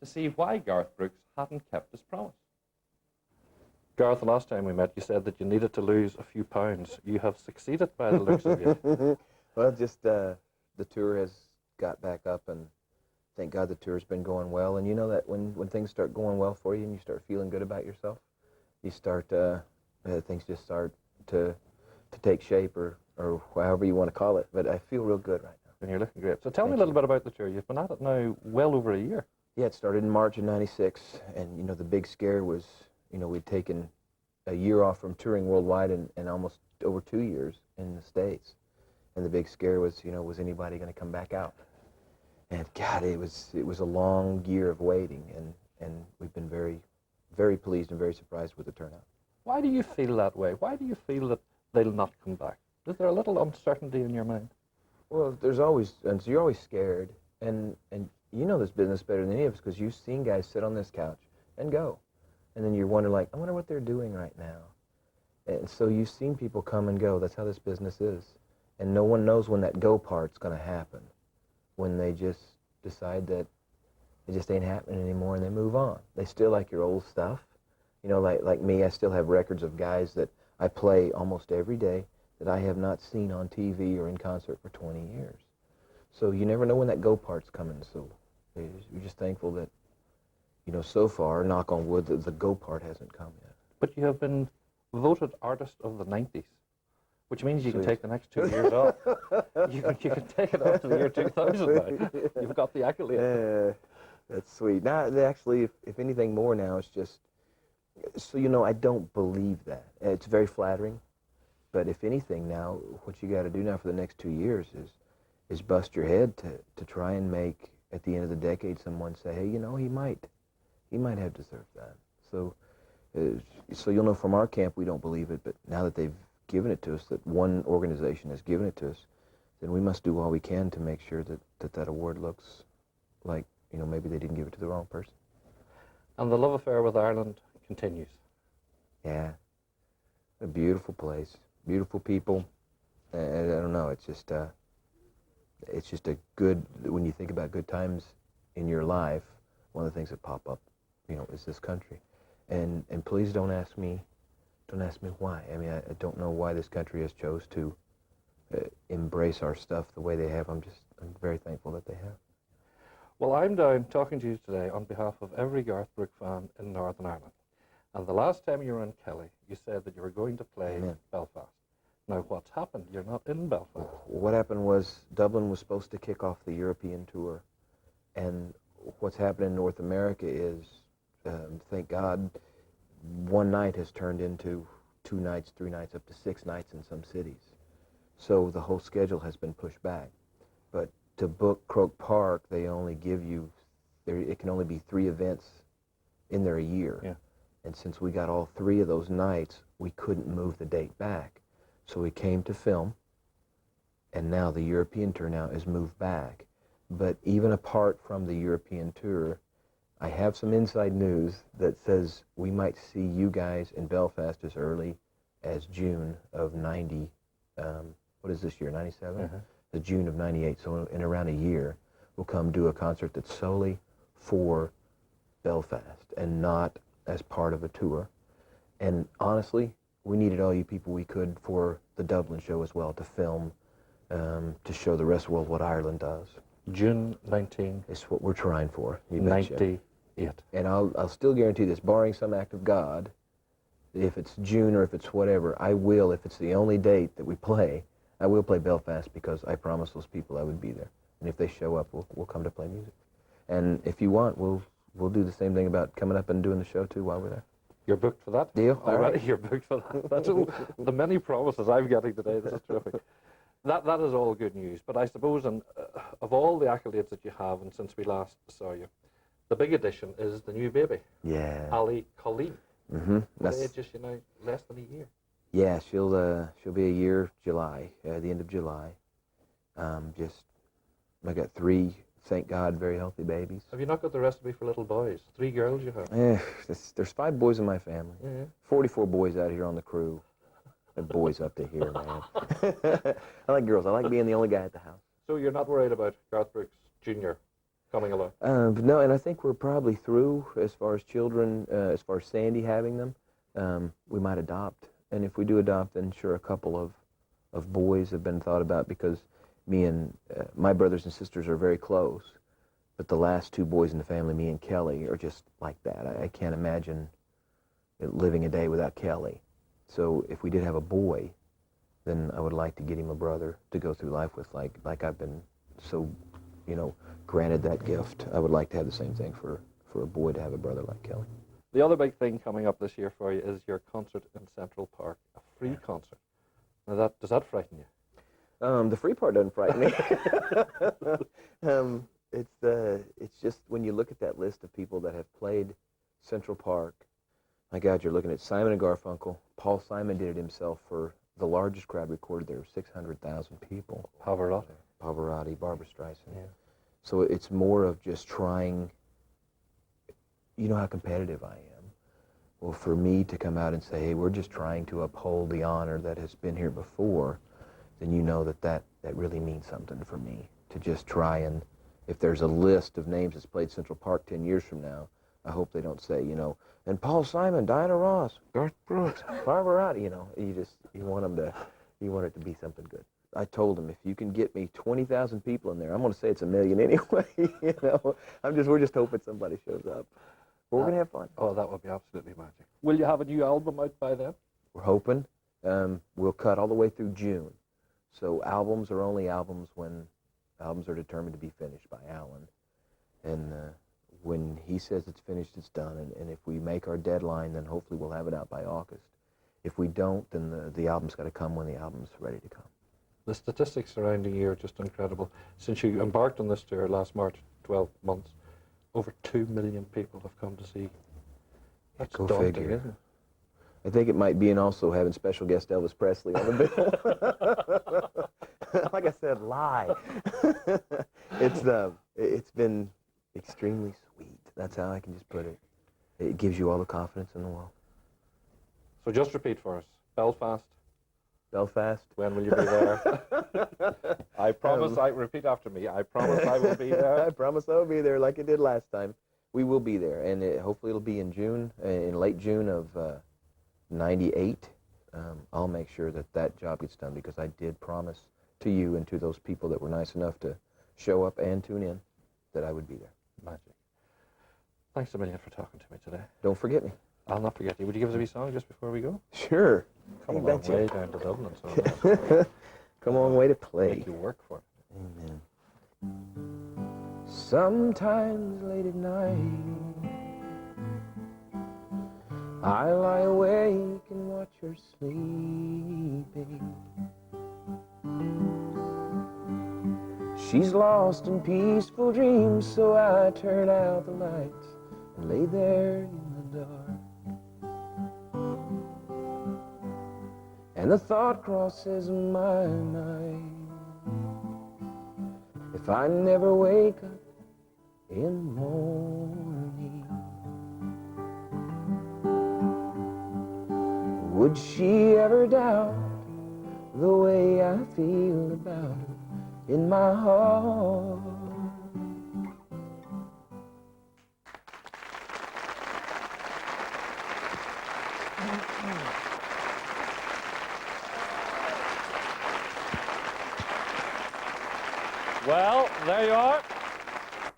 to see why Garth Brooks hadn't kept his promise. Garth, the last time we met, you said that you needed to lose a few pounds. You have succeeded by the looks of it. Well, just the tour has got back up, and thank God the tour's been going well. And you know that when things start going well for you and you start feeling good about yourself, you start, things just start to take shape, or however you want to call it. But I feel real good right now. And you're looking great. So tell me a little bit about the tour. You've been at it now well over a year. Yeah, it started in March of '96, and you know the big scare was, you know, we'd taken a year off from touring worldwide and almost over 2 years in the States. And the big scare was, you know, was anybody going to come back out? And God, it was a long year of waiting, and we've been very, very pleased and very surprised with the turnout. Why do you feel that way? Why do you feel that they'll not come back? Is there a little uncertainty in your mind? Well, there's always, and so you're always scared, and you know this business better than any of us because you've seen guys sit on this couch and go. And then you're wondering, like, I wonder what they're doing right now. And so you've seen people come and go. That's how this business is. And no one knows when that go part's going to happen, when they just decide that it just ain't happening anymore and they move on. They still like your old stuff. You know, like me, I still have records of guys that I play almost every day that I have not seen on TV or in concert for 20 years. So you never know when that go part's coming. So you're just thankful that, you know, so far, knock on wood, the go part hasn't come yet. But you have been voted Artist of the 90s, which means you can take the next 2 years off. You can take it up to the year 2000 now. You've got the accolade. That's sweet. Now, actually, if anything more now, it's just, so you know, I don't believe that. It's very flattering. But if anything now, what you got to do now for the next 2 years is bust your head to try and make, at the end of the decade, someone say, hey, you know, he might have deserved that. So you'll know from our camp we don't believe it, but now that they've given it to us, that one organization has given it to us, then we must do all we can to make sure that award looks like, you know, maybe they didn't give it to the wrong person. And the love affair with Ireland continues. Yeah, a beautiful place, beautiful people. I don't know, it's just a good, when you think about good times in your life, one of the things that pop up, you know, is this country. And please don't ask me why. I mean, I don't know why this country has chose to embrace our stuff the way they have. I'm very thankful that they have. Well, I'm down talking to you today on behalf of every Garth Brooks fan in Northern Ireland. And the last time you were in Kelly, you said that you were going to play Belfast. Now, what's happened? You're not in Belfast. What happened was Dublin was supposed to kick off the European tour. And what's happened in North America is, thank God, one night has turned into 2 nights, 3 nights, up to 6 nights in some cities. So the whole schedule has been pushed back. But to book Croke Park, they only give you, it can only be 3 events in there a year. Yeah. And since we got all 3 of those nights, we couldn't move the date back. So we came to film, and now the European tour now is moved back. But even apart from the European tour, I have some inside news that says we might see you guys in Belfast as early as June of 90, what is this year, 97? The June of 98, so in around a year, we'll come do a concert that's solely for Belfast and not as part of a tour. And honestly, we needed all you people we could for the Dublin show as well, to film, to show the rest of the world what Ireland does. June 19. It's what we're trying for. 98. And I'll still guarantee this, barring some act of God, if it's June or if it's whatever, I will, if it's the only date that we play, I will play Belfast, because I promised those people I would be there. And if they show up, we'll come to play music. And if you want, we'll do the same thing about coming up and doing the show too while we're there. You're booked for that? Deal? All right. You're booked for that. That's the many promises I'm getting today. This is terrific. That is all good news. But I suppose, of all the accolades that you have, and since we last saw you, the big addition is the new baby. Yeah. Ali Colleen. What age is she now? Less than a year. Yeah, she'll be a year July, the end of July. I got 3, thank God, very healthy babies. Have you not got the recipe for little boys? 3 girls you have? There's 5 boys in my family. 44 boys out here on the crew. And boys up to here, man. I like girls. I like being the only guy at the house. So you're not worried about Garth Brooks Jr. coming along? No, and I think we're probably through as far as children, as far as Sandy having them. We might adopt, and if we do adopt, then sure, a couple of boys have been thought about, because me and my brothers and sisters are very close, but the last two boys in the family, me and Kelly, are just like that. I can't imagine living a day without Kelly. So if we did have a boy, then I would like to get him a brother to go through life with, like I've been so, granted that gift. I would like to have the same thing for a boy to have a brother like Kelly. The other big thing coming up this year for you is your concert in Central Park, a free concert. Now, does that frighten you? The free part doesn't frighten me. It's just when you look at that list of people that have played Central Park, my God, you're looking at Simon and Garfunkel. Paul Simon did it himself for the largest crowd recorded there, 600,000 people. Pavarotti, Barbra Streisand. Yeah. So it's more of just trying. You know how competitive I am. Well, for me to come out and say, hey, we're just trying to uphold the honor that has been here before, then you know that really means something for me. To just try and, if there's a list of names that's played Central Park 10 years from now, I hope they don't say, and Paul Simon, Diana Ross, Garth Brooks, Pavarotti, you want it to be something good. I told him, if you can get me 20,000 people in there, I'm going to say it's 1 million anyway, we're just hoping somebody shows up. But we're going to have fun. Oh, that would be absolutely magic. Will you have a new album out by then? We're hoping. We'll cut all the way through June. So albums are only albums when albums are determined to be finished by Alan. And when he says it's finished, it's done. And if we make our deadline, then hopefully we'll have it out by August. If we don't, then the album's got to come when the album's ready to come. The statistics surrounding you are just incredible. Since you embarked on this tour last March, 12 months, over 2 million people have come to see. That's Go daunting, figure. isn't it? I think it might be, and also having special guest Elvis Presley on the bill. Like I said, lie. It's been extremely sweet. That's how I can just put it. It gives you all the confidence in the world. So just repeat for us. Belfast. Belfast. When will you be there? I promise, repeat after me. I promise I will be there. I promise I will be there like I did last time. We will be there, and hopefully it'll be in June, in late June of 98. I'll make sure that job gets done, because I did promise to you and to those people that were nice enough to show up and tune in that I would be there. Magic. Thanks a million for talking to me today. Don't forget me. I'll not forget you. Would you give us a wee song just before we go? Sure. Come a long way down to Dublin. So come a long way to play. Make you work for it. Amen. Sometimes late at night, I lie awake and watch her sleeping. She's lost in peaceful dreams, so I turn out the lights and lay there in the dark. And the thought crosses my mind, if I never wake up in the morning, would she ever doubt the way I feel about her in my heart? Well, there you are.